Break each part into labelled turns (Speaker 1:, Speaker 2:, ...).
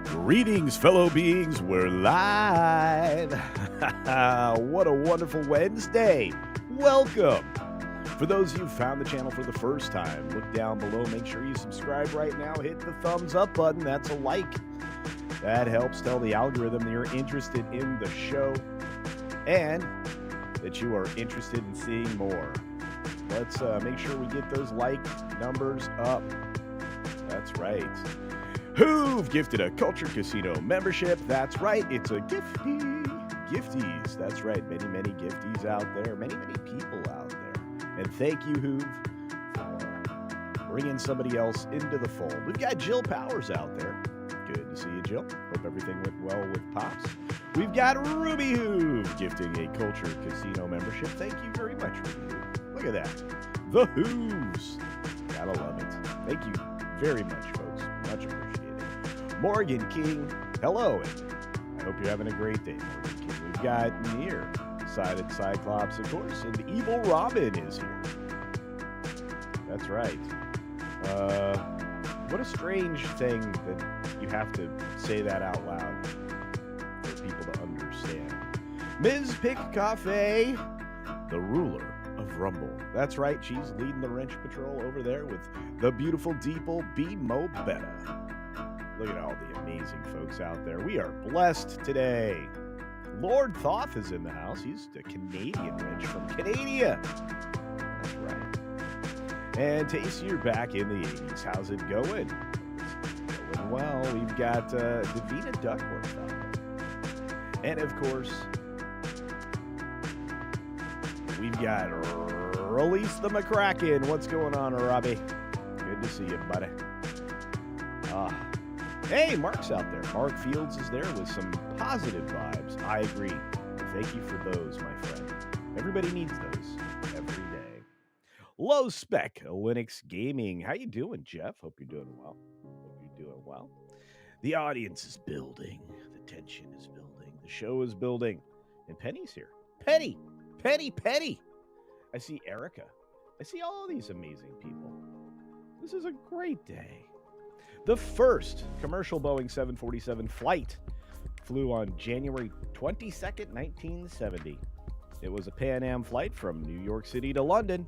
Speaker 1: Greetings, fellow beings. We're live. What a wonderful Wednesday. Welcome. For those of you who found the channel for the first time, look down below. Make sure you subscribe right now. Hit the thumbs up button. That's a like. That helps tell the algorithm that you're interested in the show and that you are interested in seeing more. Let's make sure we get those like numbers up. That's right. Who've gifted a Culture Casino membership? That's right, it's a gifty. Gifties, that's right, many gifties out there, many people out there. And thank you, Who've, for bringing somebody else into the fold. We've got Jill Powers out there. Good to see you, Jill. Hope everything went well with Pops. We've got Ruby Who've gifting a Culture Casino membership. Thank you very much, Ruby Who've. Look at that. The Who's. Gotta love it. Thank you very much, folks. Much appreciated. Morgan King, hello, and I hope you're having a great day, Morgan King. We've got Near-Sided Cyclops, of course, and Evil Robin is here. That's right. What a strange thing that you have to say that out loud for people to understand. Ms. Pick Cafe, the ruler of Rumble. That's right, she's leading the wrench patrol over there with the beautiful Deeple B. Mo Betta. Look at all the amazing folks out there. We are blessed today. Lord Thoth is in the house. He's a Canadian wrench from Canada. That's right. And Tasty, you're back in the 80s. How's it going? It's going well. We've got Davina Duckworth out there. And of course, we've got Release the McCracken. What's going on, Robbie? Good to see you, buddy. Hey, Mark's out there. Mark Fields is there with some positive vibes. I agree. Thank you for those, my friend. Everybody needs those every day. Low Spec Linux Gaming. How you doing, Jeff? Hope you're doing well. Hope you're doing well. The audience is building. The tension is building. The show is building. And Penny's here. Penny! I see Erica. I see all these amazing people. This is a great day. The first commercial Boeing 747 flight flew on January 22nd, 1970. It was a Pan Am flight from New York City to London,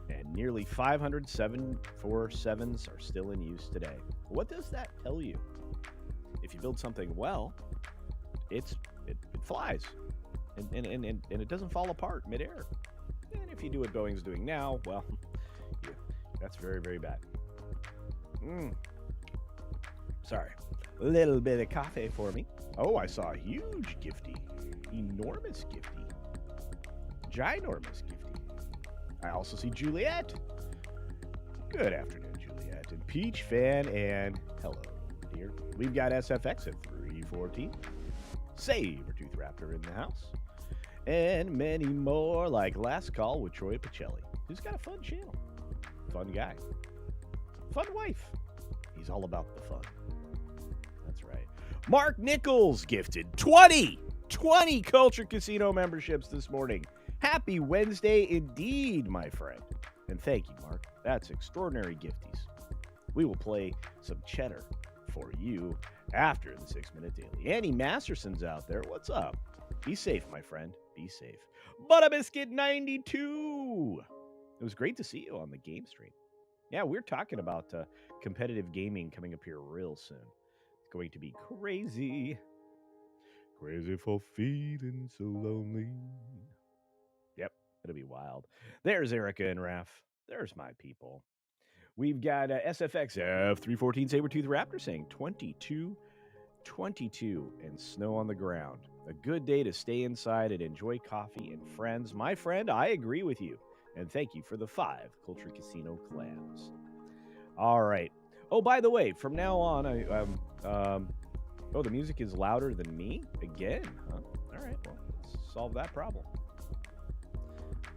Speaker 1: and nearly 500 747s are still in use today. What does that tell you? If you build something well, it flies, and it doesn't fall apart midair. And if you do what Boeing's doing now, well, yeah, that's very, very bad. Sorry. A little bit of coffee for me. Oh, I saw a huge gifty. Enormous gifty. Ginormous gifty. I also see Juliet. Good afternoon, Juliet. And Peach Fan, and hello, dear. We've got SFX at 314. Sabertooth Raptor in the house. And many more, like Last Call with Troy Pacelli, who's got a fun channel. Fun guy. Fun wife. He's all about the fun. That's right. Mark Nichols gifted 20 Culture Casino memberships this morning. Happy Wednesday indeed, my friend. And thank you, Mark. That's extraordinary gifties. We will play some cheddar for you after the 6-Minute Daily. Annie Masterson's out there. What's up? Be safe, my friend. Be safe. Butterbiscuit 92. It was great to see you on the game stream. Yeah, we're talking about competitive gaming coming up here real soon. It's going to be crazy. Crazy for feeling so lonely. Yep, it'll be wild. There's Erica and Raph. There's my people. We've got SFX F314 Sabertooth Raptor saying 22 and snow on the ground. A good day to stay inside and enjoy coffee and friends. My friend, I agree with you. And thank you for the 5 Culture Casino clams. All right. Oh, by the way, from now on, the music is louder than me again, huh? All right, well, let's solve that problem.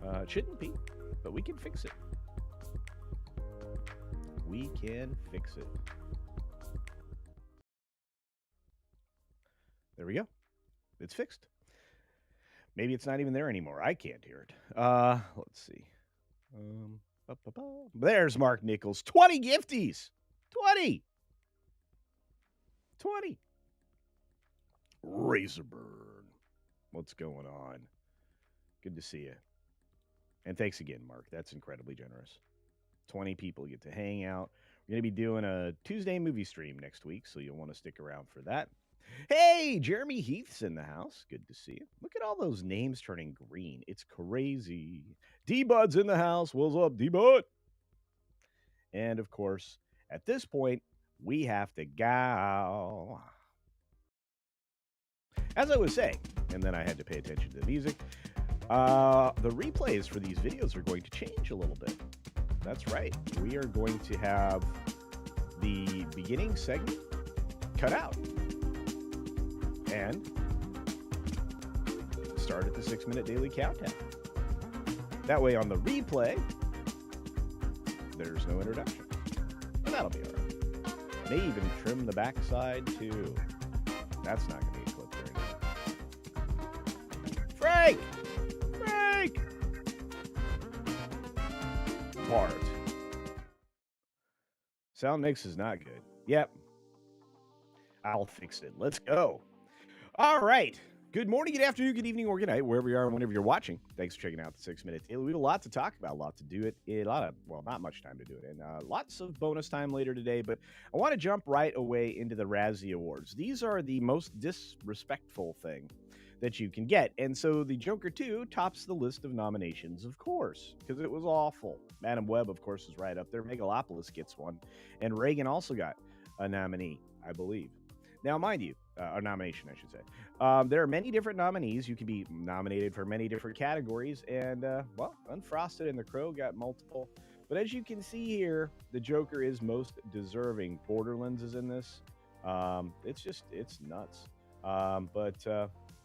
Speaker 1: It shouldn't be, but we can fix it. We can fix it. There we go. It's fixed. Maybe it's not even there anymore. I can't hear it. Let's see. There's Mark Nichols. 20 gifties. 20. 20. Razorburn. What's going on? Good to see you. And thanks again, Mark. That's incredibly generous. 20 people get to hang out. We're going to be doing a Tuesday movie stream next week, so you'll want to stick around for that. Hey, Jeremy Heath's in the house. Good to see you. Look at all those names turning green. It's crazy. D-Bud's in the house. What's up, D-Bud? And of course, at this point, we have to go. As I was saying, and then I had to pay attention to the music, the replays for these videos are going to change a little bit. That's right. We are going to have the beginning segment cut out and start at the 6-minute daily countdown. That way on the replay, there's no introduction. And that'll be all right. May even trim the backside too. That's not going to be a clip there anymore. Frank! Frank! Bart. Sound mix is not good. Yep. I'll fix it. Let's go. All right. Good morning, good afternoon, good evening, or good night, wherever you are and whenever you're watching. Thanks for checking out the 6-minute daily. We have a lot to talk about, a lot to do it, not much time to do it, and lots of bonus time later today, but I want to jump right away into the Razzie Awards. These are the most disrespectful thing that you can get, and so the Joker 2 tops the list of nominations, of course, because it was awful. Madam Web, of course, is right up there. Megalopolis gets one, and Reagan also got a nominee, I believe. Now, mind you, a nomination, I should say. There are many different nominees. You can be nominated for many different categories. And, well, Unfrosted and The Crow got multiple. But as you can see here, the Joker is most deserving. Borderlands is in this. It's nuts.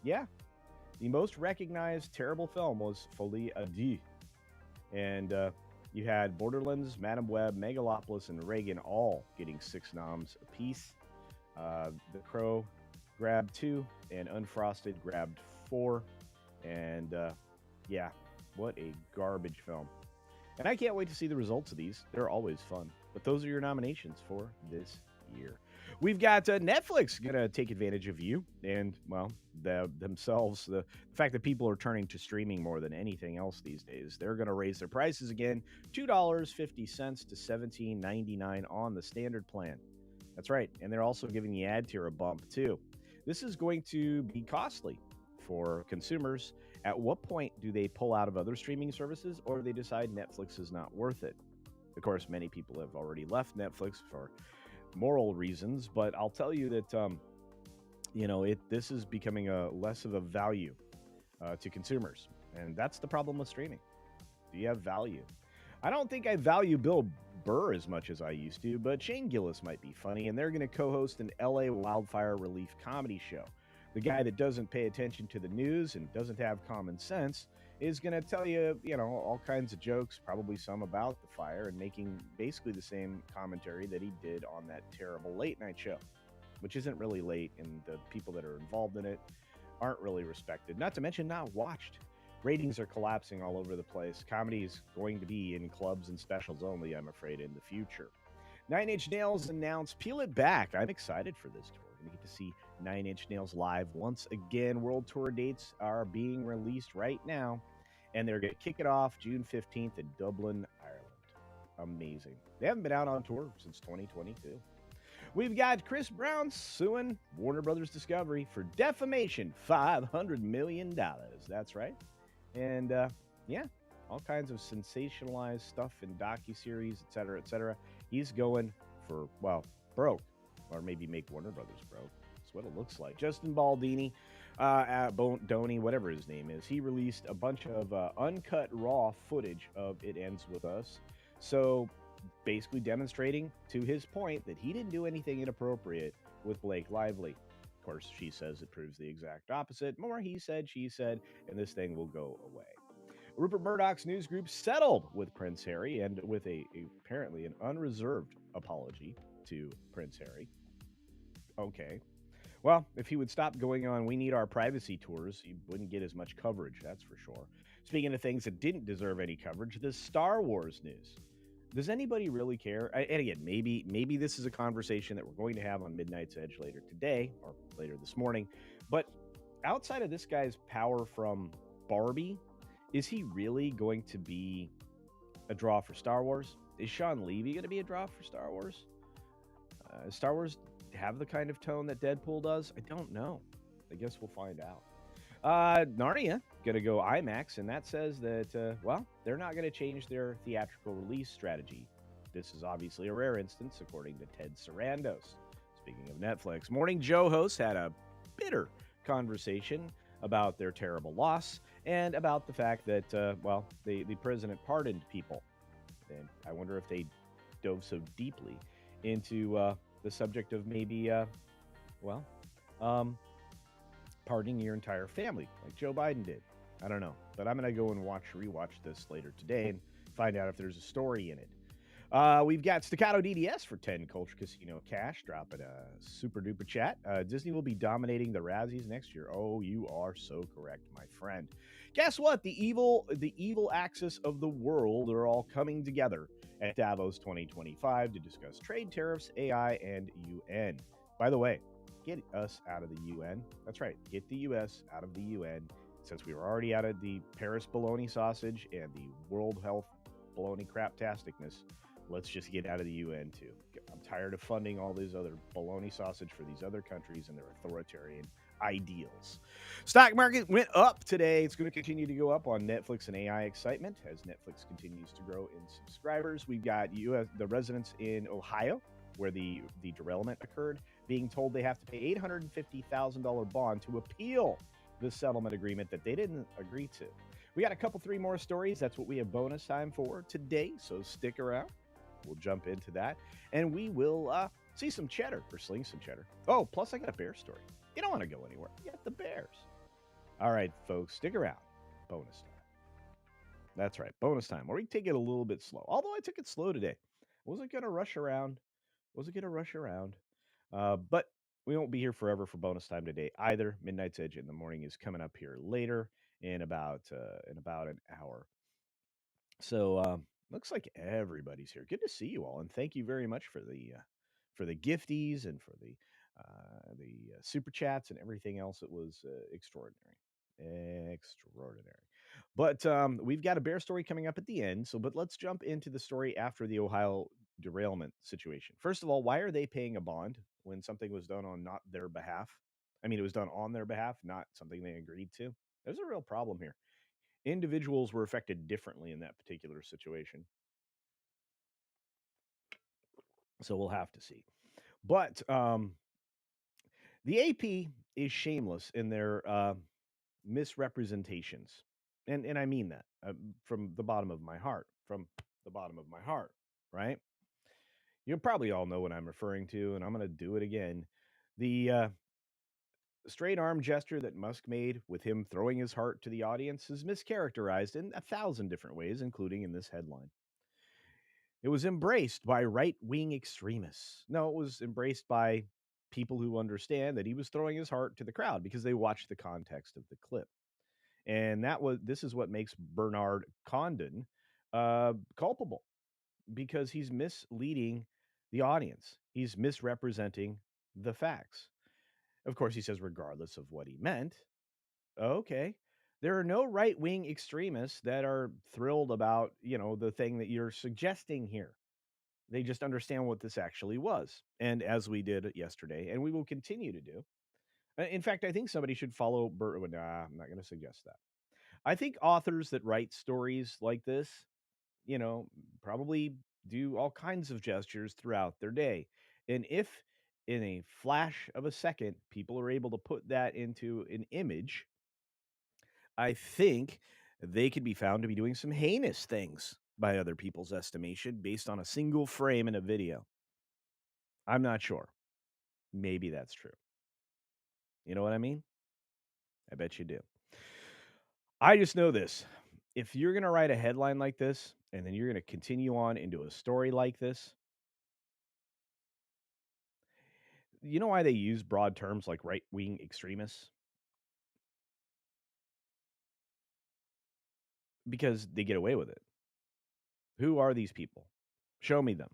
Speaker 1: Yeah, the most recognized terrible film was Folie à Deux. And you had Borderlands, Madam Web, Megalopolis, and Reagan all getting 6 noms apiece. The Crow grabbed 2, and Unfrosted grabbed 4. And yeah, what a garbage film. And I can't wait to see the results of these. They're always fun. But those are your nominations for this year. We've got Netflix going to take advantage of you and, well, themselves. The fact that people are turning to streaming more than anything else these days. They're going to raise their prices again, $2.50 to $17.99 on the standard plan. That's right. And they're also giving the ad tier a bump, too. This is going to be costly for consumers. At what point do they pull out of other streaming services, or they decide Netflix is not worth it? Of course, many people have already left Netflix for moral reasons, but I'll tell you that, this is becoming less of a value to consumers. And that's the problem with streaming. Do you have value? I don't think I value Bill Burr as much as I used to, but Shane Gillis might be funny, and they're going to co-host an LA Wildfire relief comedy show. The guy that doesn't pay attention to the news and doesn't have common sense is going to tell you, all kinds of jokes, probably some about the fire, and making basically the same commentary that he did on that terrible late night show, which isn't really late, and the people that are involved in it aren't really respected, not to mention not watched. Ratings are collapsing all over the place. Comedy is going to be in clubs and specials only, I'm afraid, in the future. 9 Inch Nails announced Peel It Back. I'm excited for this tour. We're going to get to see 9 Inch Nails live once again. World tour dates are being released right now, and they're going to kick it off June 15th in Dublin, Ireland. Amazing. They haven't been out on tour since 2022. We've got Chris Brown suing Warner Brothers Discovery for defamation, $500 million. That's right. And, yeah, all kinds of sensationalized stuff in docuseries, et cetera, et cetera. He's going for, well, broke, or maybe make Warner Brothers broke. That's what it looks like. Justin Baldoni, Baldoni, whatever his name is, he released a bunch of uncut raw footage of It Ends With Us. So basically demonstrating to his point that he didn't do anything inappropriate with Blake Lively. Of course, she says it proves the exact opposite. More he said, she said, and this thing will go away. Rupert Murdoch's news group settled with Prince Harry, and with apparently an unreserved apology to Prince Harry. Okay. Well, if he would stop going on We Need Our Privacy tours, he wouldn't get as much coverage, that's for sure. Speaking of things that didn't deserve any coverage, the Star Wars news. Does anybody really care? And again, maybe this is a conversation that we're going to have on Midnight's Edge later today or later this morning. But outside of this guy's power from Barbie, is he really going to be a draw for Star Wars? Is Sean Levy going to be a draw for Star Wars? Star Wars have the kind of tone that Deadpool does? I don't know. I guess we'll find out. Narnia going to go IMAX, and that says that, well, they're not going to change their theatrical release strategy. This is obviously a rare instance, according to Ted Sarandos. Speaking of Netflix, Morning Joe hosts had a bitter conversation about their terrible loss and about the fact that, well, the president pardoned people. And I wonder if they dove so deeply into the subject of maybe, well, pardoning your entire family, like Joe Biden did. I don't know, but I'm going to go and rewatch this later today and find out if there's a story in it. We've got Staccato DDS for 10 Culture Casino Cash, dropping a super duper chat. Disney will be dominating the Razzies next year. Oh, you are so correct, my friend. Guess what? The evil axis of the world are all coming together at Davos 2025 to discuss trade tariffs, AI, and UN. By the way, get us out of the UN. That's right. Get the US out of the UN. Since we were already out of the Paris bologna sausage and the World Health bologna craptasticness, let's just get out of the UN too. I'm tired of funding all these other bologna sausage for these other countries and their authoritarian ideals. Stock market went up today. It's going to continue to go up on Netflix and AI excitement as Netflix continues to grow in subscribers. We've got the residents in Ohio, where the derailment occurred, being told they have to pay $850,000 bond to appeal the settlement agreement that they didn't agree to. We got three more stories. That's what we have bonus time for today, so stick around. We'll jump into that, and we will see some cheddar, or sling some cheddar. Oh, plus I got a bear story. You don't want to go anywhere. You got the Bears. All right, folks, stick around. Bonus time. That's right, bonus time. Or we take it a little bit slow. Although I took it slow today. Wasn't going to rush around. But we won't be here forever for bonus time today either. Midnight's Edge in the morning is coming up here later in about an hour. So looks like everybody's here. Good to see you all, and thank you very much for the gifties and for the super chats and everything else. It was extraordinary. But we've got a bear story coming up at the end. But let's jump into the story after the Ohio derailment situation. First of all, why are they paying a bond when something was done on not their behalf? I mean, it was done on their behalf, not something they agreed to. There's a real problem here. Individuals were affected differently in that particular situation. So we'll have to see. But the AP is shameless in their misrepresentations. And I mean that from the bottom of my heart. From the bottom of my heart, right? You probably all know what I'm referring to, and I'm going to do it again. The straight arm gesture that Musk made with him throwing his heart to the audience is mischaracterized in 1,000 different ways, including in this headline. It was embraced by right-wing extremists. No, it was embraced by people who understand that he was throwing his heart to the crowd because they watched the context of the clip. And this is what makes Bernard Condon culpable, because he's misleading the audience. He's misrepresenting the facts. Of course, he says regardless of what he meant. Okay. There are no right-wing extremists that are thrilled about, the thing that you're suggesting here. They just understand what this actually was. And as we did yesterday, and we will continue to do. In fact, I think somebody should follow Burr. Nah, I'm not going to suggest that. I think authors that write stories like this, probably do all kinds of gestures throughout their day. And if in a flash of a second, people are able to put that into an image, I think they could be found to be doing some heinous things by other people's estimation based on a single frame in a video. I'm not sure. Maybe that's true. You know what I mean? I bet you do. I just know this. If you're going to write a headline like this, and then you're going to continue on into a story like this, you know why they use broad terms like right-wing extremists? Because they get away with it. Who are these people? Show me them.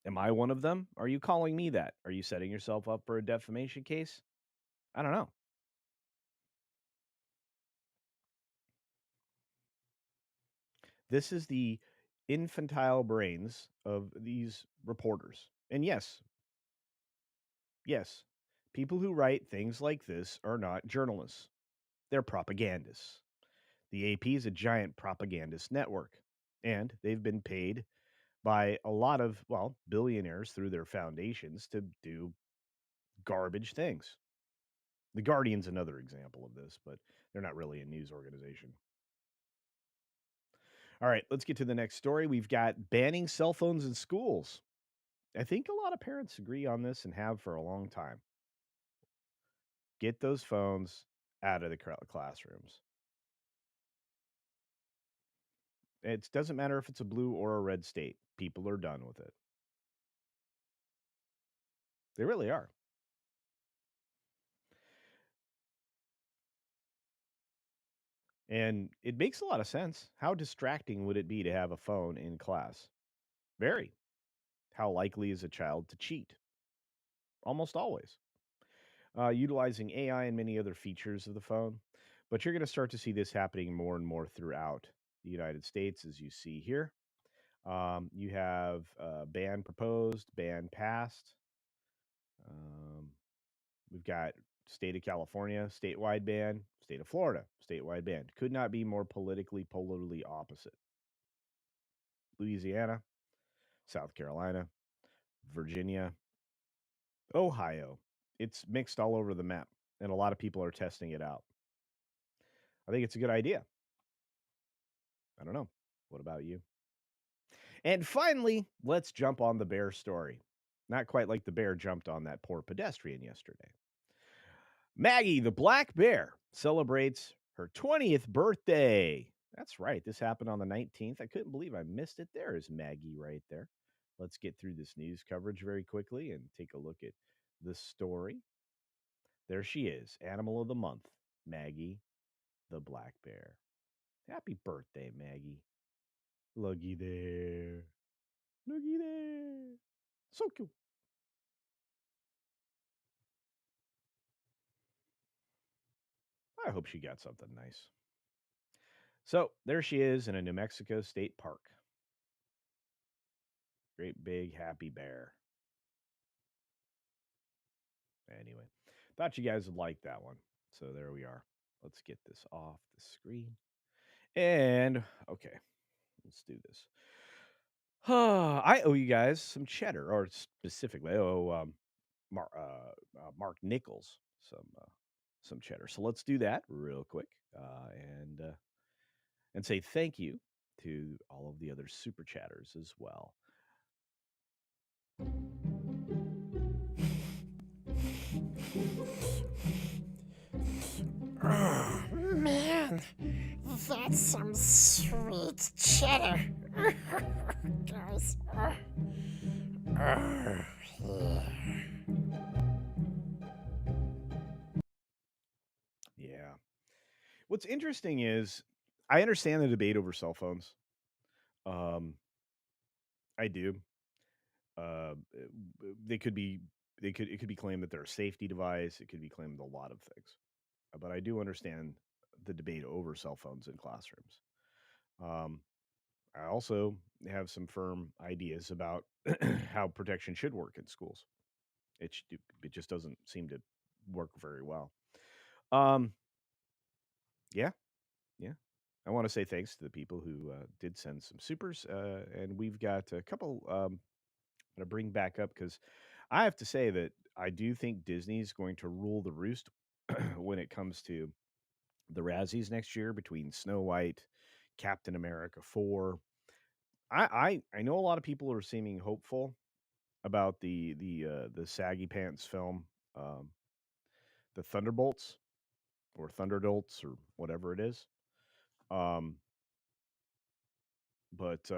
Speaker 1: Am I one of them? Are you calling me that? Are you setting yourself up for a defamation case? I don't know. This is the infantile brains of these reporters. And yes, people who write things like this are not journalists, they're propagandists. The AP is a giant propagandist network, and they've been paid by a lot of, well, billionaires through their foundations to do garbage things. The Guardian's another example of this, but they're not really a news organization. All right, let's get to the next story. We've got banning cell phones in schools. I think a lot of parents agree on this and have for a long time. Get those phones out of the classrooms. It doesn't matter if it's a blue or a red state. People are done with it. They really are. And it makes a lot of sense. How distracting would it be to have a phone in class? Very. How likely is a child to cheat? Almost always. Utilizing AI and many other features of the phone. But you're going to start to see this happening more and more throughout the United States, as you see here. You have ban proposed, ban passed. We've got state of California, statewide ban, state of Florida, statewide ban. Could not be more politically, polarly opposite. Louisiana, South Carolina, Virginia, Ohio. It's mixed all over the map, and a lot of people are testing it out. I think it's a good idea. I don't know. What about you? And finally, let's jump on the bear story. Not quite like the bear jumped on that poor pedestrian yesterday. Maggie the black bear celebrates her 20th birthday. That's right. This happened on the 19th. I couldn't believe I missed it. There is Maggie right there. Let's get through this news coverage very quickly and take a look at the story. There she is, animal of the month, Maggie the black bear. Happy birthday, Maggie. Looky there. Looky there. So cute. I hope she got something nice. So there she is in a New Mexico state park. Great big happy bear. Anyway, thought you guys would like that one. So there we are. Let's get this off the screen. And okay, let's do this. I owe you guys some cheddar, or specifically, I owe Mark Nichols some cheddar. So let's do that real quick, and say thank you to all of the other super chatters as well.
Speaker 2: Oh, man, that's some sweet cheddar. Guys. Yeah.
Speaker 1: Yeah. What's interesting is I understand the debate over cell phones. Um, I do. Uh, they could be it could be claimed that they're a safety device. It could be claimed a lot of things, but I do understand the debate over cell phones in classrooms. Um, I also have some firm ideas about how protection should work in schools. It just doesn't seem to work very well. Um, yeah, yeah. I want to say thanks to the people who did send some supers, and we've got a couple to bring back up because I have to say that I do think Disney's going to rule the roost when it comes to the Razzies next year between Snow White, Captain America 4. I know a lot of people are seeming hopeful about the saggy pants film, um, the Thunderbolts or Thunderdolts or whatever it is. Um, but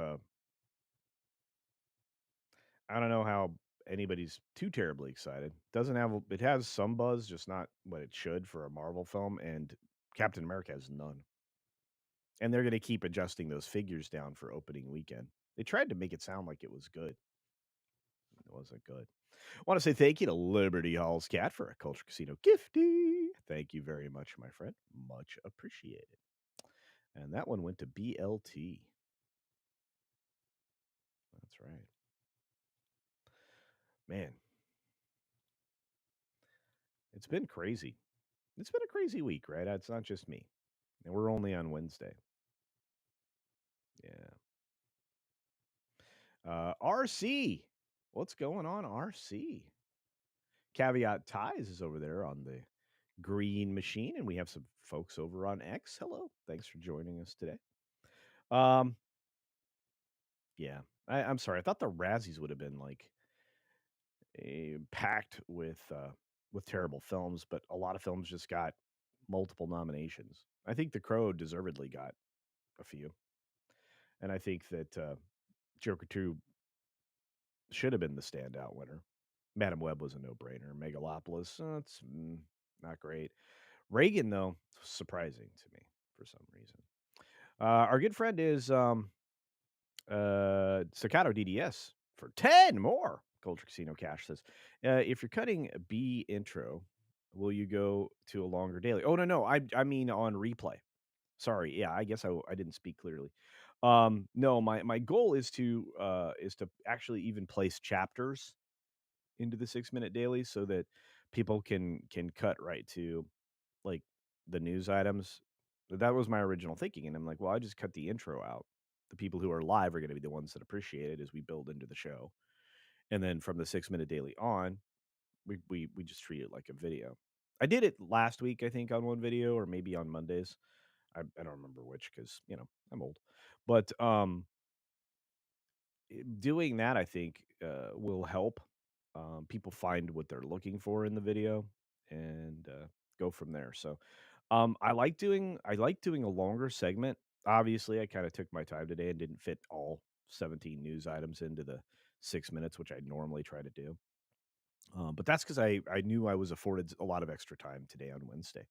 Speaker 1: I don't know how anybody's too terribly excited. Doesn't have it has some buzz, just not what it should for a Marvel film, and Captain America has none. And they're going to keep adjusting those figures down for opening weekend. They tried to make it sound like it was good. It wasn't good. I want to say thank you to Liberty Hall's Cat for a Culture Casino gifty. Thank you very much, my friend. Much appreciated. And that one went to BLT. That's right. Man, it's been crazy. It's been a crazy week, right? It's not just me. And we're only on Wednesday. Yeah. RC. What's going on, RC? Caveat Ties is over there on the green machine, and we have some folks over on X. Hello. Thanks for joining us today. Um, yeah. I'm sorry. I thought the Razzies would have been like packed with terrible films, but a lot of films just got multiple nominations. I think The Crow deservedly got a few, and I think that Joker 2 should have been the standout winner. Madam Web was a no-brainer. Megalopolis, it's not great. Reagan, though, surprising to me for some reason. Our good friend is Staccato DDS for 10 more. Culture Casino Cash says, if you're cutting B intro, will you go to a longer daily? Oh, no. I mean on replay. Sorry. Yeah, I guess I didn't speak clearly. No, my goal is to actually even place chapters into the 6-minute daily so that people can cut right to like the news items. That was my original thinking, and I'm like, well, I just cut the intro out. The people who are live are going to be the ones that appreciate it as we build into the show, and then from the 6-minute daily on, we just treat it like a video. I did it last week, I think, on one video, or maybe on Mondays. I don't remember which because I'm old, but doing that I think will help people find what they're looking for in the video and go from there. So I like doing a longer segment. Obviously, I kind of took my time today and didn't fit all 17 news items into the 6 minutes, which I normally try to do. But that's because I knew I was afforded a lot of extra time today on Wednesday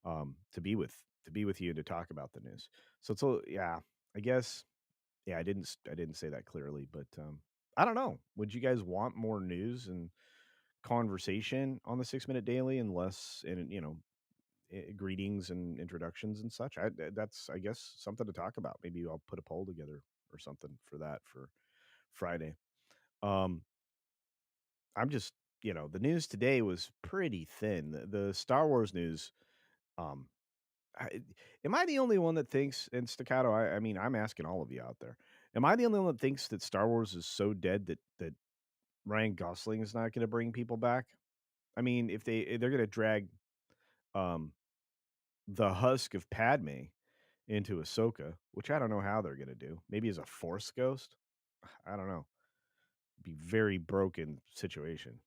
Speaker 1: to be with you and to talk about the news. So yeah, I guess yeah, I didn't say that clearly, but I don't know. Would you guys want more news and conversation on the 6-minute daily and less in greetings and introductions and such? That's I guess something to talk about. Maybe I'll put a poll together or something for that for Friday. Um, I'm just the news today was pretty thin. The Star Wars news. Um, I, am I the only one that thinks in Staccato? I mean, I'm asking all of you out there. Am I the only one that thinks that Star Wars is so dead that Ryan Gosling is not going to bring people back? I mean, if they're going to drag um, the husk of Padme into Ahsoka, which I don't know how they're going to do. Maybe as a Force ghost. I don't know. Be very broken situation.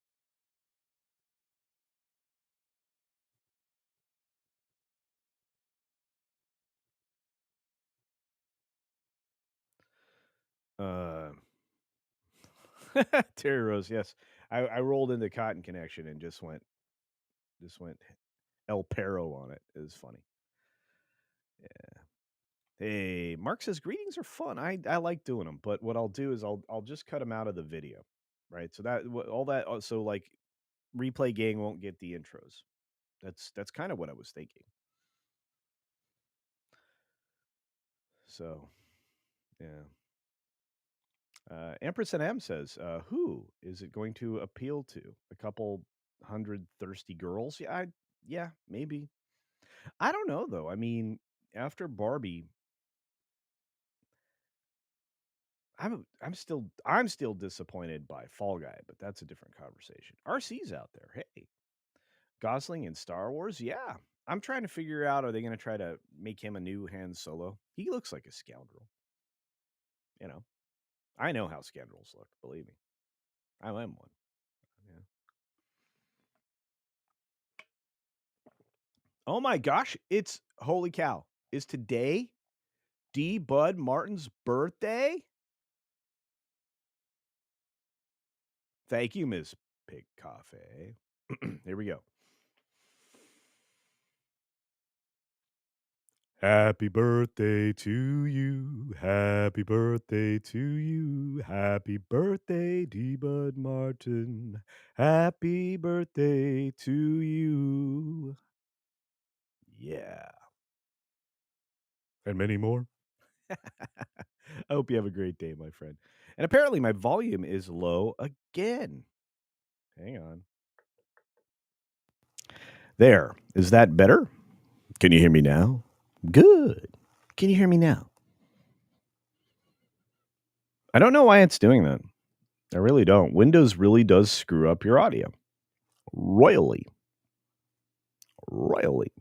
Speaker 1: Uh, Terry Rose, yes. I rolled into Cotton Connection and just went El Perro on it. It was funny. Yeah. Hey, Mark says greetings are fun. I like doing them, but what I'll do is I'll just cut them out of the video, right? So that all that so like replay gang won't get the intros. That's kind of what I was thinking. So yeah. Empress and M says, "Who is it going to appeal to? A couple hundred thirsty girls? Yeah, maybe. I don't know though. I mean, after Barbie, I'm still disappointed by Fall Guy, but that's a different conversation. RC's out there. Hey, Gosling in Star Wars. Yeah, I'm trying to figure out. Are they going to try to make him a new Han Solo? He looks like a scoundrel. You know, I know how scoundrels look. Believe me, I am one. Yeah. Oh my gosh, it's holy cow. Is today D. Bud Martin's birthday? Thank you, Ms. Pig Coffee. Here we go. Happy birthday to you. Happy birthday to you. Happy birthday, D-Bud Martin. Happy birthday to you. Yeah. And many more. I hope you have a great day, my friend. And apparently my volume is low again. Hang on. There. Is that better? Can you hear me now? Good. Can you hear me now? I don't know why it's doing that. I really don't. Windows really does screw up your audio. Royally. Royally.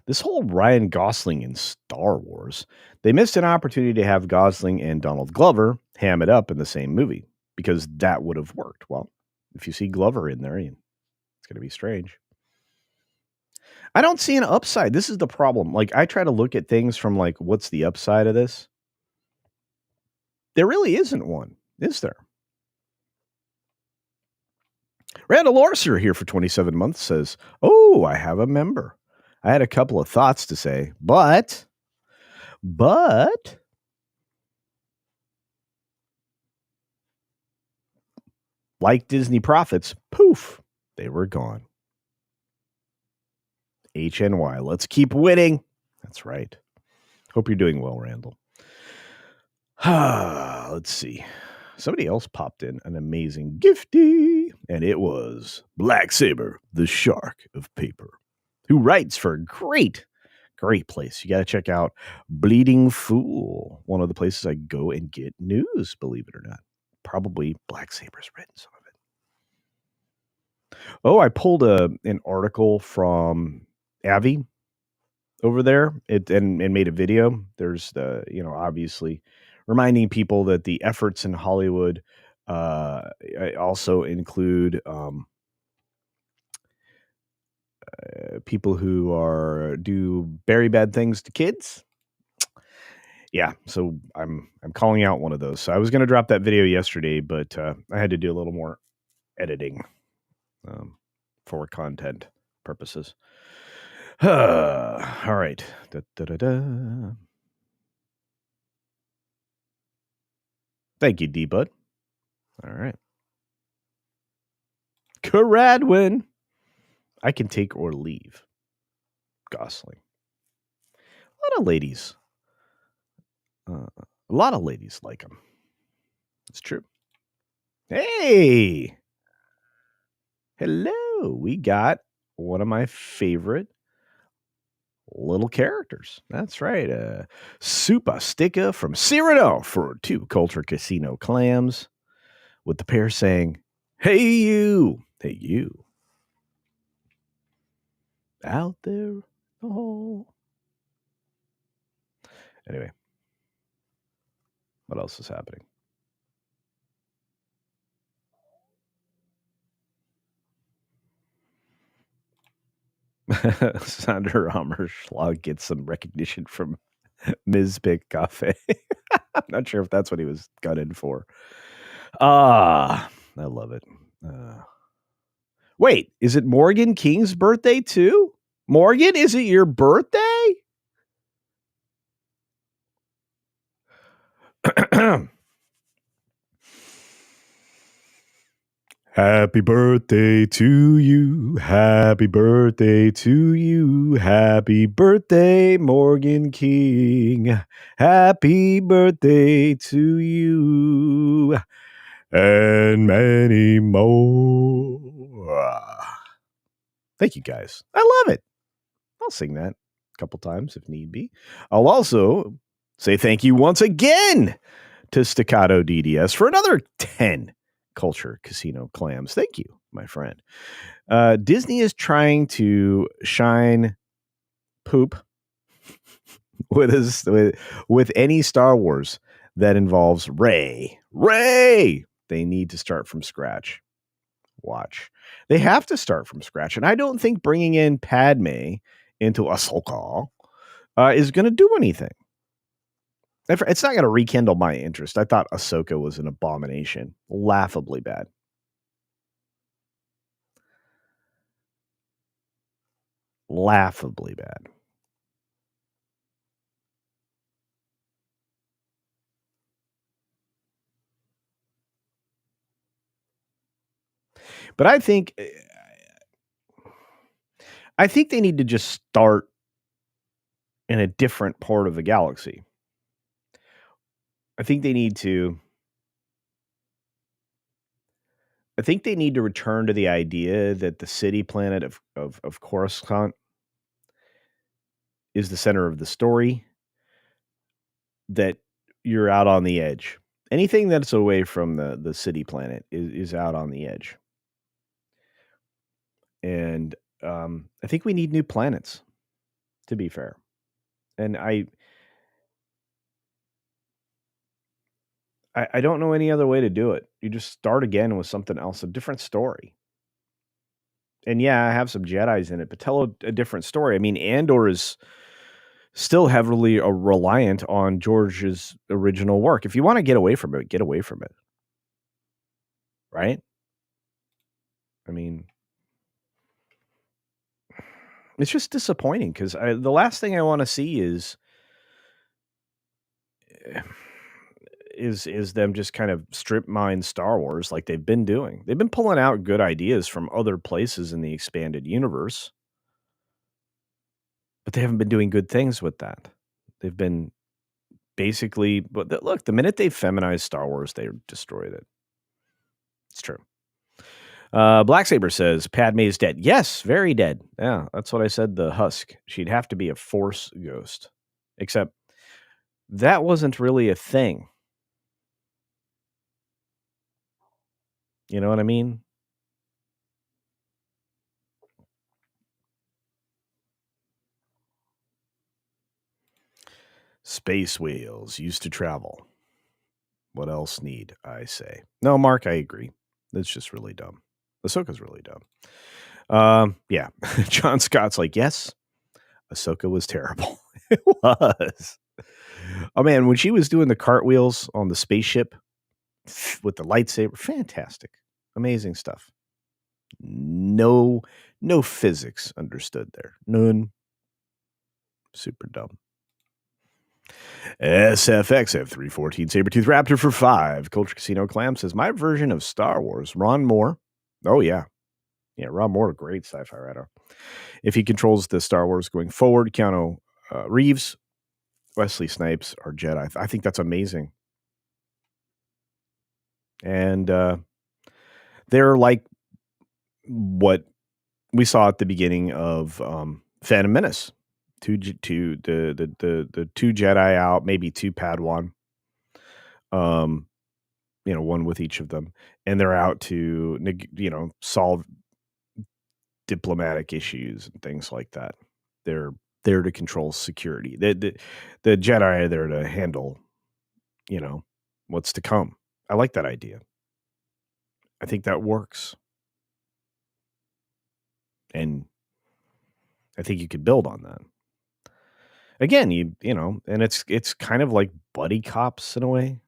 Speaker 1: This whole Ryan Gosling in Star Wars, they missed an opportunity to have Gosling and Donald Glover ham it up in the same movie because that would have worked. Well, if you see Glover in there, it's going to be strange. I don't see an upside. This is the problem. Like, I try to look at things from, like, what's the upside of this? There really isn't one, is there? Randall Lorser here for 27 months says, oh, I have a member. I had a couple of thoughts to say, but like Disney profits, poof, they were gone. HNY, let's keep winning. That's right. Hope you're doing well, Randall. Let's see. Somebody else popped in an amazing gifty, and it was Black Saber, the shark of paper, who writes for a great place. You got to check out Bleeding Fool, one of the places I go and get news, believe it or not. Probably Black Saber's written some of it. Oh, I pulled an article from Avi over there and made a video. There's obviously reminding people that the efforts in Hollywood also include people who do very bad things to kids. Yeah, so I'm calling out one of those. So I was going to drop that video yesterday, but I had to do a little more editing for content purposes. All right. Thank you, D-Bud. All right. Caradwin. I can take or leave. Gosling. A lot of ladies like him. It's true. Hey. Hello. We got one of my favorite little characters. That's right. Supa Sticka from Cyrano for 2 Culture Casino clams, with the pair saying, hey, you. Hey, you. Out there. Oh. Anyway. What else is happening? Sander Hammerschlag gets some recognition from Ms. Big Cafe. I'm not sure if that's what he was gunning for. I love it. Wait, is it Morgan King's birthday too? Morgan, is it your birthday? Happy birthday to you. Happy birthday to you. Happy birthday, Morgan King. Happy birthday to you. And many more. Thank you, guys. I love it. I'll sing that a couple times if need be. I'll also say thank you once again to Staccato DDS for another 10 Culture Casino clams. Thank you, my friend. Disney is trying to shine poop with any Star Wars that involves Rey. They need to start from scratch. Watch. They have to start from scratch. And I don't think bringing in Padme into Ahsoka is going to do anything. It's not going to rekindle my interest. I thought Ahsoka was an abomination. Laughably bad. Laughably bad. But I think they need to just start in a different part of the galaxy. I think they need to return to the idea that the city planet of Coruscant is the center of the story, that you're out on the edge. Anything that's away from the city planet is out on the edge. And I think we need new planets, to be fair. And I don't know any other way to do it. You just start again with something else, a different story. And yeah, I have some Jedis in it, but tell a different story. I mean, Andor is still heavily reliant on George's original work. If you want to get away from it, get away from it. Right? I mean, it's just disappointing because the last thing I want to see is them just kind of strip mine Star Wars like they've been doing. They've been pulling out good ideas from other places in the expanded universe, but they haven't been doing good things with that. They've been basically, but look, the minute they feminized Star Wars, they destroyed it. It's true. Black Saber says Padme is dead. Yes, very dead. Yeah, that's what I said. The husk. She'd have to be a Force ghost, except that wasn't really a thing. You know what I mean? Space whales used to travel. What else need I say? No, Mark, I agree. That's just really dumb. Ahsoka's really dumb. Yeah. John Scott's like, yes, Ahsoka was terrible. It was. Oh, man, when she was doing the cartwheels on the spaceship with the lightsaber, fantastic. Amazing stuff. No physics understood there. None. Super dumb. SFX F314 Sabretooth Raptor for 5. Culture Casino Clam says, my version of Star Wars, Ron Moore. Oh, yeah. Yeah, Ron Moore, great sci-fi writer. If he controls the Star Wars going forward, Keanu Reeves, Wesley Snipes are Jedi. I think that's amazing. And they're like what we saw at the beginning of Phantom Menace. The two Jedi out, maybe two Padawan. One with each of them, and they're out to solve diplomatic issues and things like that. They're there to control security. The Jedi are there to handle, what's to come. I like that idea. I think that works. And I think you could build on that. Again, and it's kind of like buddy cops in a way.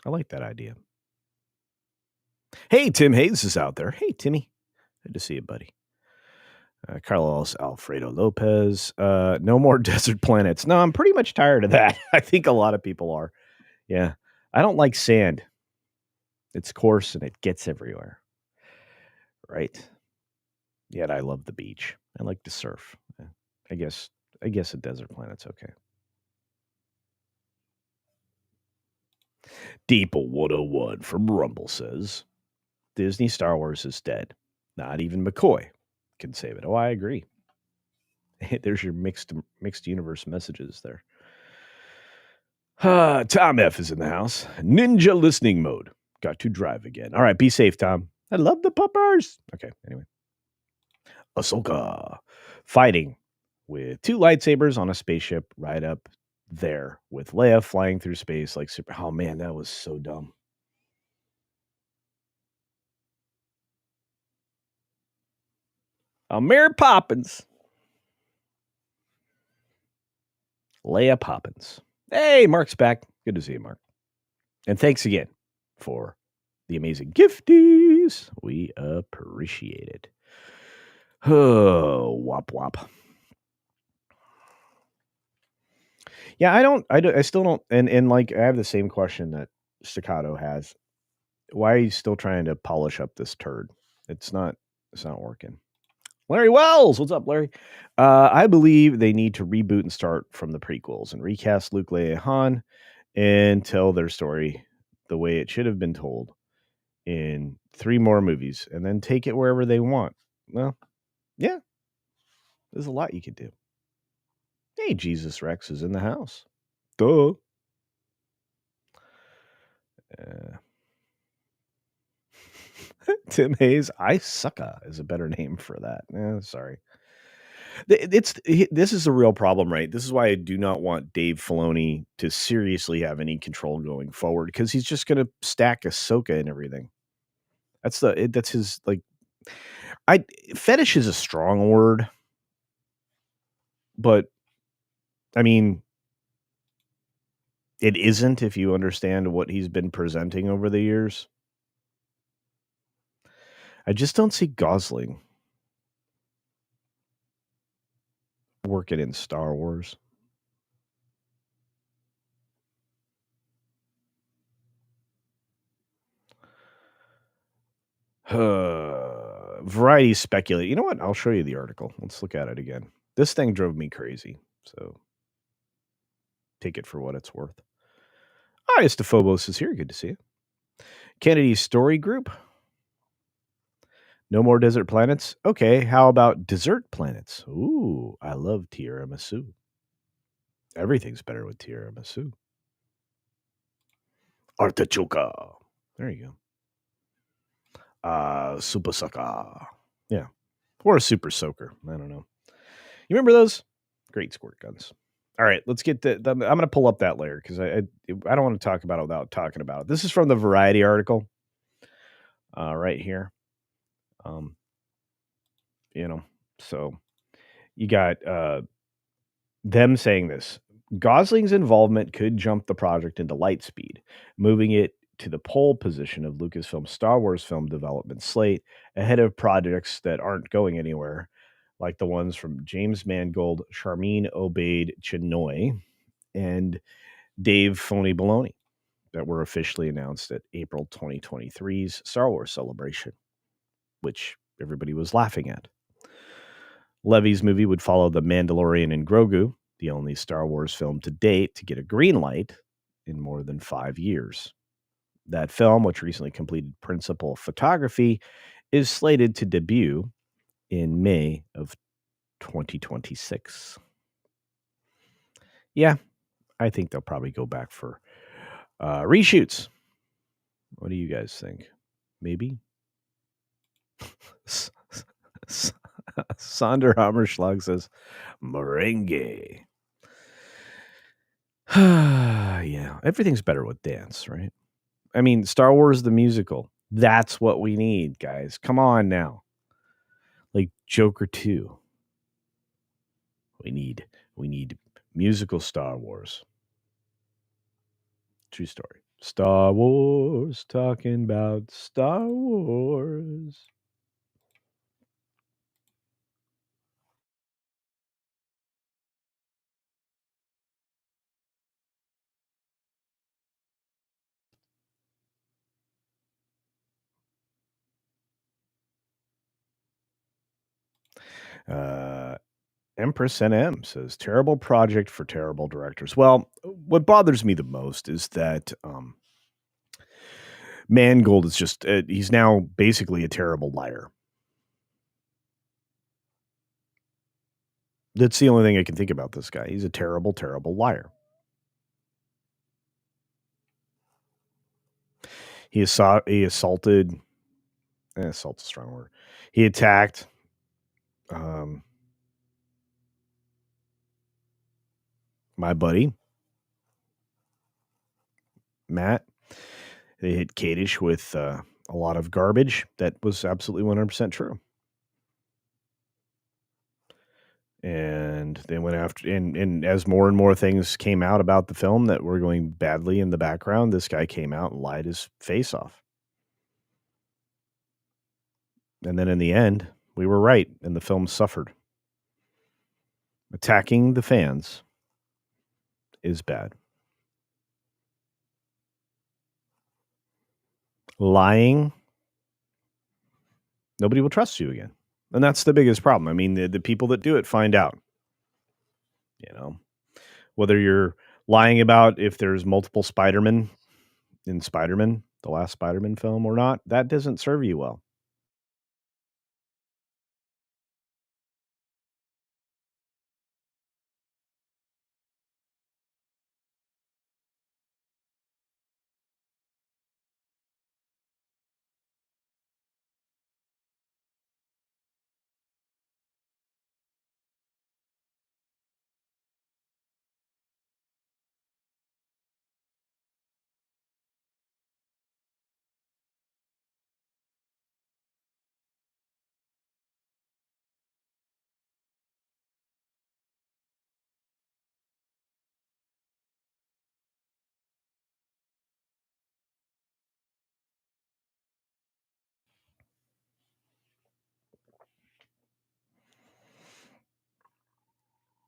Speaker 1: I like that idea. Hey, Tim Hayes is out there. Hey, Timmy. Good to see you, buddy. Carlos Alfredo Lopez. No more desert planets. No, I'm pretty much tired of that. I think a lot of people are. Yeah. I don't like sand. It's coarse and it gets everywhere. Right? Yet I love the beach. I like to surf. I guess a desert planet's okay. Deep 101 from Rumble says, Disney Star Wars is dead. Not even McCoy can save it. Oh, I agree. There's your mixed universe messages there. Tom F is in the house. Ninja listening mode. Got to drive again. All right, be safe, Tom. I love the puppers. Okay, anyway. Ahsoka fighting with two lightsabers on a spaceship right up there with Leia flying through space like super. Oh, man, that was so dumb. Mary Poppins. Leia Poppins. Hey, Mark's back. Good to see you, Mark. And thanks again for the amazing gifties. We appreciate it. Oh, wop wop. Yeah, I still don't, and like I have the same question that Staccato has. Why are you still trying to polish up this turd? It's not working. Larry Wells, what's up, Larry? I believe they need to reboot and start from the prequels and recast Luke, Leia, and Han and tell their story the way it should have been told in 3 more movies and then take it wherever they want. Well, yeah, there's a lot you could do. Hey, Jesus Rex is in the house. Duh. Tim Hayes, I sucka is a better name for that. Sorry. This is a real problem, right? This is why I do not want Dave Filoni to seriously have any control going forward because he's just going to stack Ahsoka and everything. That's his like. Fetish is a strong word, but I mean, it isn't if you understand what he's been presenting over the years. I just don't see Gosling working in Star Wars. Variety speculate. You know what? I'll show you the article. Let's look at it again. This thing drove me crazy. So take it for what it's worth. Hi, Phobos is here. Good to see you. Kennedy's Story Group. No more desert planets. Okay, how about dessert planets? Ooh, I love tiramisu. Everything's better with tiramisu. Artichoke. There you go. Super sucker. Yeah. Or a super soaker. I don't know. You remember those? Great squirt guns. All right, let's get I'm going to pull up that layer because I don't want to talk about it without talking about it. This is from the Variety article right here. So you got them saying this. Gosling's involvement could jump the project into light speed, moving it to the pole position of Lucasfilm's Star Wars film development slate ahead of projects that aren't going anywhere, like the ones from James Mangold, Charmin Obaid Chinoy, and Dave Phony Baloney that were officially announced at April 2023's Star Wars Celebration, which everybody was laughing at. Levy's movie would follow The Mandalorian and Grogu, the only Star Wars film to date to get a green light in more than 5 years. That film, which recently completed principal photography, is slated to debut in May of 2026. Yeah, I think they'll probably go back for reshoots. What do you guys think? Maybe? Sonder Hammerschlag says, merengue. Yeah, everything's better with dance, right? I mean, Star Wars the musical. That's what we need, guys. Come on now. Like Joker 2. We need musical Star Wars. True story. Star Wars, talking about Star Wars. Empress NM says, terrible project for terrible directors. Well, what bothers me the most is that Mangold is just, he's now basically a terrible liar. That's the only thing I can think about this guy. He's a terrible, terrible liar. He assaulted, assault's a strong word. He attacked my buddy, Matt. They hit Kadish with a lot of garbage that was absolutely 100% true. And they went after, and as more and more things came out about the film that were going badly in the background, this guy came out and lied his face off. And then in the end, We were right, and the film suffered. Attacking the fans is bad. Lying, nobody will trust you again. And that's the biggest problem. I mean, the people that do it find out. You know, whether you're lying about if there's multiple Spider-Man in Spider-Man, the last Spider-Man film, or not, that doesn't serve you well.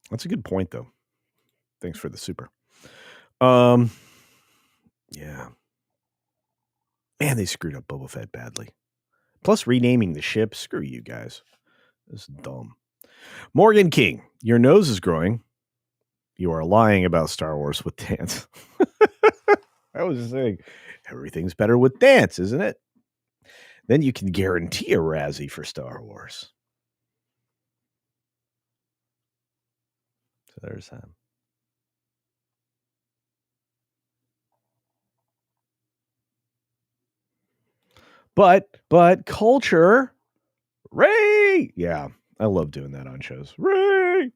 Speaker 1: That's a good point, though. Thanks for the super. Yeah. Man, they screwed up Boba Fett badly. Plus, renaming the ship. Screw you guys. This is dumb. Morgan King, your nose is growing. You are lying about Star Wars with dance. I was just saying, everything's better with dance, isn't it? Then you can guarantee a Razzie for Star Wars. So there's that. But culture, Ray. Yeah, I love doing that on shows. Ray.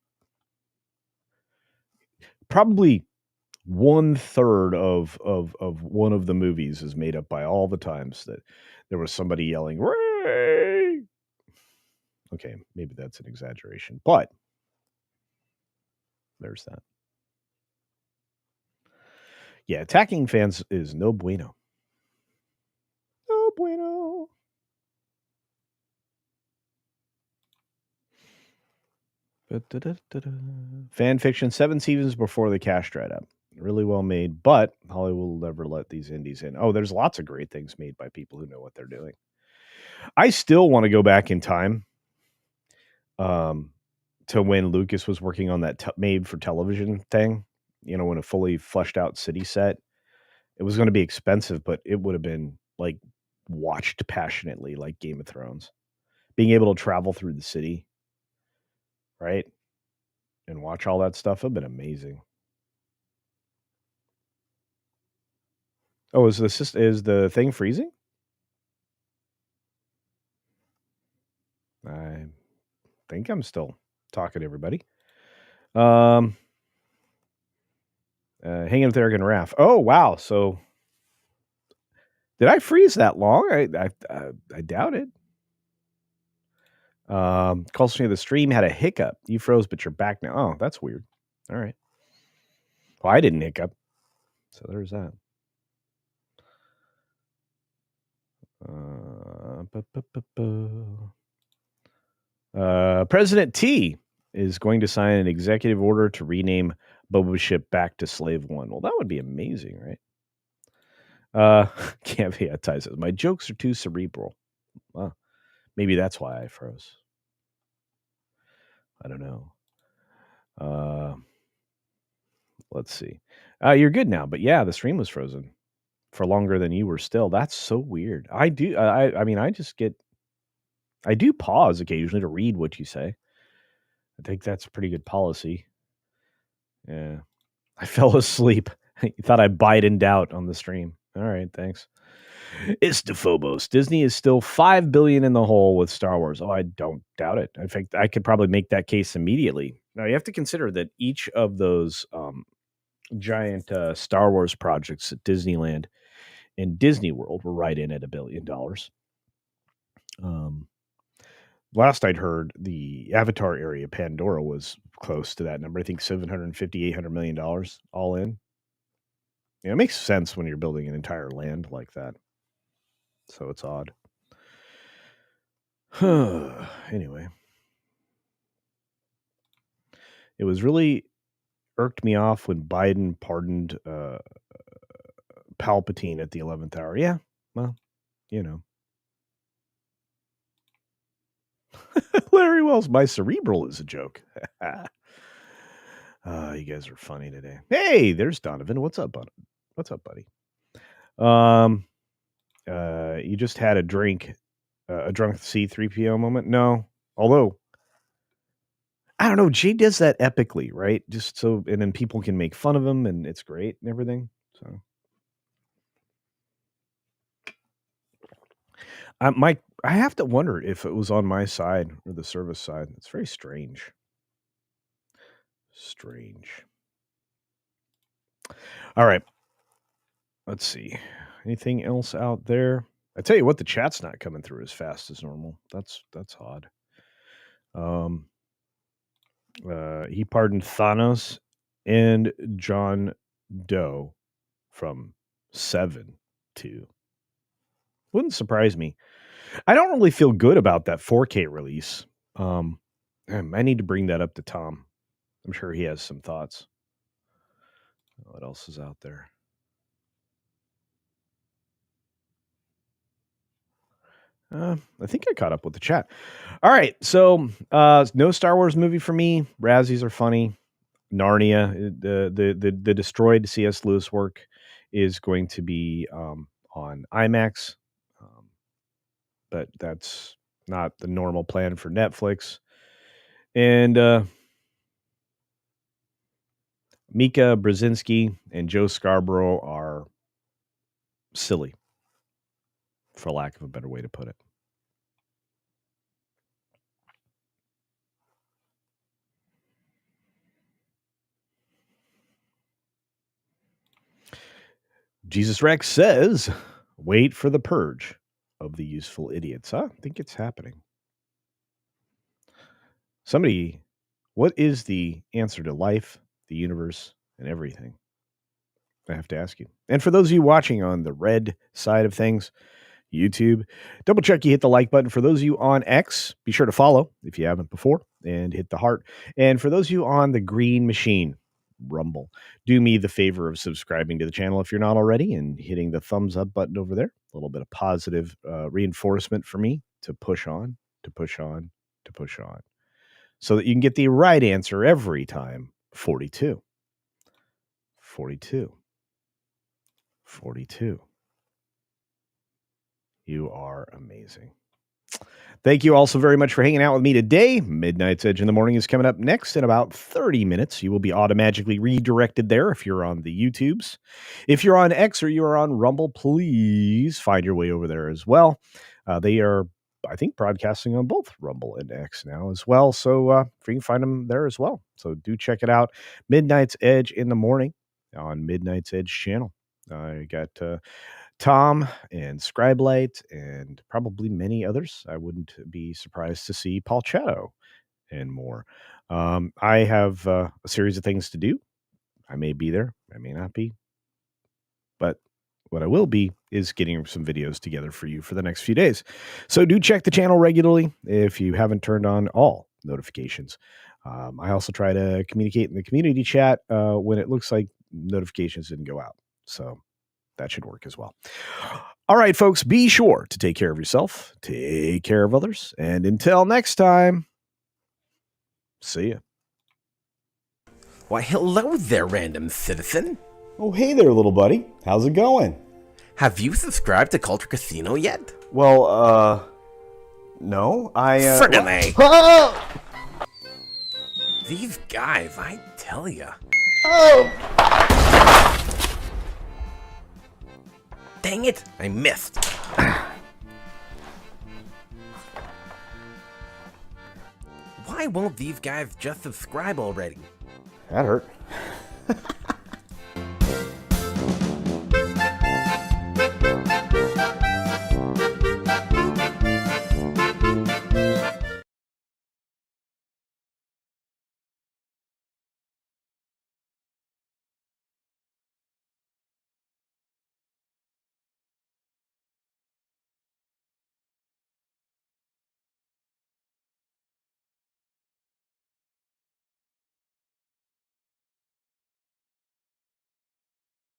Speaker 1: Probably 1/3 of one of the movies is made up by all the times that there was somebody yelling Ray. Okay, maybe that's an exaggeration, but there's that. Yeah, attacking fans is no bueno. No bueno. Fan fiction, 7 seasons before the cash dried up. Really well made, but Hollywood will never let these indies in. Oh, there's lots of great things made by people who know what they're doing. I still want to go back in time to when Lucas was working on that made for television thing, you know, when a fully fleshed out city set. It was going to be expensive, but it would have been like watched passionately, like Game of Thrones. Being able to travel through the city, right? And watch all that stuff would have been amazing. Oh, is the thing freezing? I think I'm still talking to everybody. Hanging with Eric and Raph. Oh wow! So did I freeze that long? I doubt it. Calls me the stream had a hiccup. You froze, but you're back now. Oh, that's weird. All right. Well, I didn't hiccup, so there's that. President T is going to sign an executive order to rename Boba Ship back to Slave One. Well, that would be amazing, right? Caveat ties it. My jokes are too cerebral. Well, maybe that's why I froze. I don't know. Let's see. You're good now, but yeah, the stream was frozen for longer than you were still. That's so weird. I do. I mean, I do pause occasionally to read what you say. I think that's a pretty good policy. Yeah. I fell asleep. You thought I bide in doubt on the stream. All right, thanks. It's Dephobos. Disney is still $5 billion in the hole with Star Wars. Oh, I don't doubt it. In fact, I could probably make that case immediately. Now, you have to consider that each of those giant Star Wars projects at Disneyland and Disney World were right in at $1 billion. Last I'd heard, the Avatar area, Pandora, was close to that number. I think $750, $800 million all in. Yeah, it makes sense when you're building an entire land like that. So it's odd. Anyway. It was really irked me off when Biden pardoned Palpatine at the 11th hour. Yeah, well, you know. Larry Wells, my cerebral is a joke. You guys are funny today. Hey, there's Donovan. What's up, buddy? What's up, buddy? You just had a drink, a drunk C3PO moment? No. Although, I don't know, Jay does that epically, right? Just so, and then people can make fun of him, and it's great and everything. So, I have to wonder if it was on my side or the service side. It's very strange. Strange. All right. Let's see. Anything else out there? I tell you what, the chat's not coming through as fast as normal. That's odd. He pardoned Thanos and John Doe from 7 to. Wouldn't surprise me. I don't really feel good about that 4K release. I need to bring that up to Tom. I'm sure he has some thoughts. What else is out there? I think I caught up with the chat. All right, so no Star Wars movie for me. Razzies are funny. Narnia, the destroyed C.S. Lewis work, is going to be on Imax, but that's not the normal plan for Netflix. And Mika Brzezinski and Joe Scarborough are silly, for lack of a better way to put it. Jesus Rex says, wait for the purge of the useful idiots. I think it's happening. Somebody, what is the answer to life, the universe, and everything? I have to ask you. And for those of you watching on the red side of things, YouTube, double check you hit the like button. For those of you on X, be sure to follow if you haven't before and hit the heart. And for those of you on the green machine, Rumble, do me the favor of subscribing to the channel if you're not already and hitting the thumbs up button over there. A little bit of positive reinforcement for me to push on, to push on, to push on, so that you can get the right answer every time. 42. 42. 42. You are amazing. Thank you all so very much for hanging out with me today. Midnight's Edge in the Morning is coming up next in about 30 minutes. You will be automatically redirected there if you're on the YouTubes. If you're on X or you're on Rumble, please find your way over there as well. They are, I think, broadcasting on both Rumble and X now as well. So you can find them there as well. So do check it out. Midnight's Edge in the Morning on Midnight's Edge channel. I got Tom and Scribelight and probably many others. I wouldn't be surprised to see Paul Chatto and more. I have a series of things to do. I may be there. I may not be. But what I will be is getting some videos together for you for the next few days. So do check the channel regularly if you haven't turned on all notifications. I also try to communicate in the community chat when it looks like notifications didn't go out. So that should work as well. All right, folks, be sure to take care of yourself, take care of others, and until next time, see ya.
Speaker 3: Why, hello there, random citizen.
Speaker 4: Oh, hey there, little buddy. How's it going?
Speaker 3: Have you subscribed to Culture Casino yet?
Speaker 4: Well, no,
Speaker 3: Friggin'
Speaker 4: Oh!
Speaker 3: These guys, I tell ya.
Speaker 4: Oh!
Speaker 3: Dang it, I missed. Why won't these guys just subscribe already?
Speaker 4: That hurt.